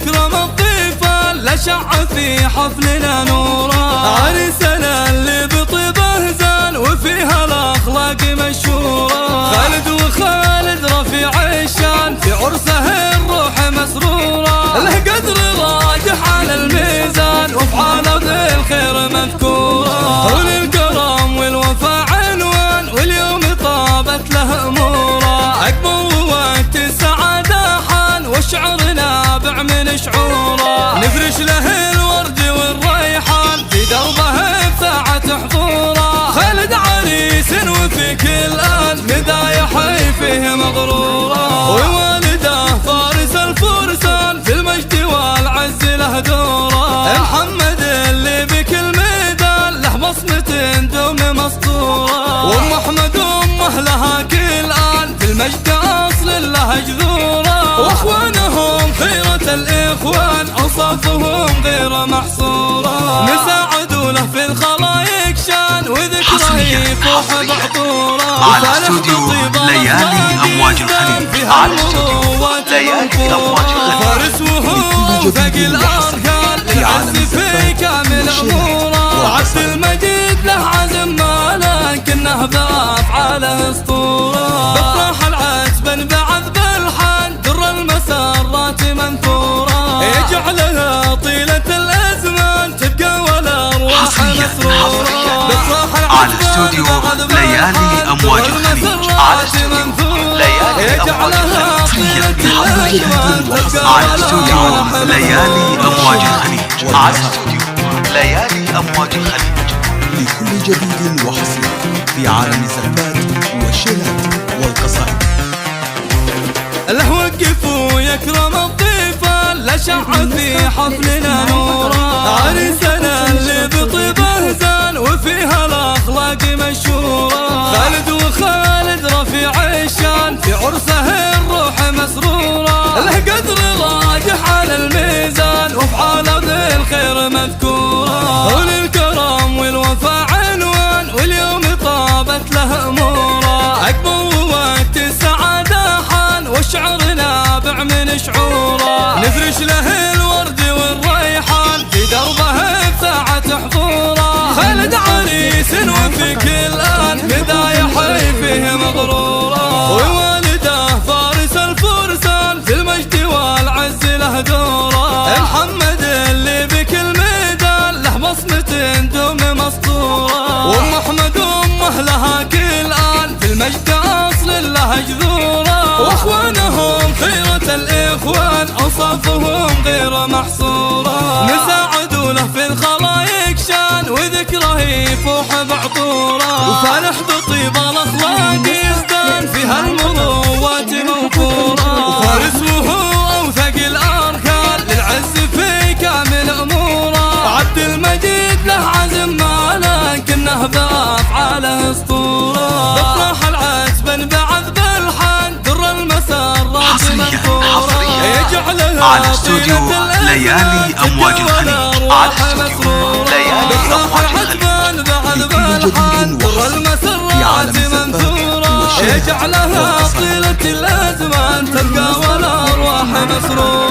يكرم الضيفة لشع في حفلنا نورا. عريسنا اللي بطيبه زان وفيها الأخلاق مشهورة. خالد وخالد رفيع الشان في عرسه الروح مسرورة. له قدر راجح على الميزان وافعاله ذي الخير مذكورة. وللكرم والوفاء عنوان واليوم طابت له اموره. عقبه وقت السعادة حان والشعر نابع من شعوره. نفرش له الورد والريحان في دربه بساعة حضوره. خالد عريس وفي كل آن مدايح فيه مغرورة. ووالده فارس الفرسان في المجد والعز له دوره. محمد اللي بكل ميدان له بصمة دوم مسطورة. وام احمد امه لها كل آن في المجد اصل له جذوره. واخوانهم خيرة الاخوان اوصافهم غير محصورة. نساعدوا له في الخلايق شان وذكره يفوح بعطوره. على استوديو ليالي امواج الخليج. على استوديو ليالي امواج الخليج. فارس وهو اوفق الاركان للعز في كامل اموره. وعبد المجيد له عزم ما لكنه بافعاله اسطوره. بفرح العتب بعذب الحان در المسرات منثوره. يجعلها طيلة الازمان تبقى والارواح مسروره. على استوديو ليالي امواج الخليج. على استوديو ليالي امواج الخليج. على استوديو ليالي امواج الخليج. على استوديو ليالي امواج الخليج. لكل جديد وحصري في عالم الزفات والشيلات والقصائد. له وقفوا يكرم الضيفة لشع في حفلنا نورا. عريسنا اللي بطيبه زان وفيها الأخلاق مشهورة. خالد وخالد رفيع الشان في عرسه الروح مسرورة. له قدر راجح على الميزان وافعاله ذي الخير مذكورة. وللكرم والوفاء عنوان واليوم طابت له اموره. عقبه وقت السعادة حان والشعر نابع من شعوره. نفرش له الورد والريحان في دربه بساعة حضوره. خالد عريس وفي كل آن مدايح فيه مغرورة. ووالده فارس الفرسان في المجد والعز له دوره. محمد اللي بكل ميدان له بصمة دوم مسطورة. وام احمد امه لها كل آن في المجد اصل له جذوره. واخوانهم خيرة الاخوان اوصافهم غير محصورة. نساعدوا له في الخلايق شان وذكره يفوح بعطوره. وفالح بطيب الاخلاق يزدان فيها المروات موفورة. وفارس وهو اوثق الاركان للعز في كامل اموره. عبد المجيد له عزم ما لكنه بافعاله اسطوره. بفرح العتب بعذب الحان در المسرات منثوره. على استوديو ليالي امواج الخليج. على استوديو ليالي امواج الخليج. بعذب الحان در المسرات منثوره. يجعلها طيلة الازمان تبقى والارواح مسرورة.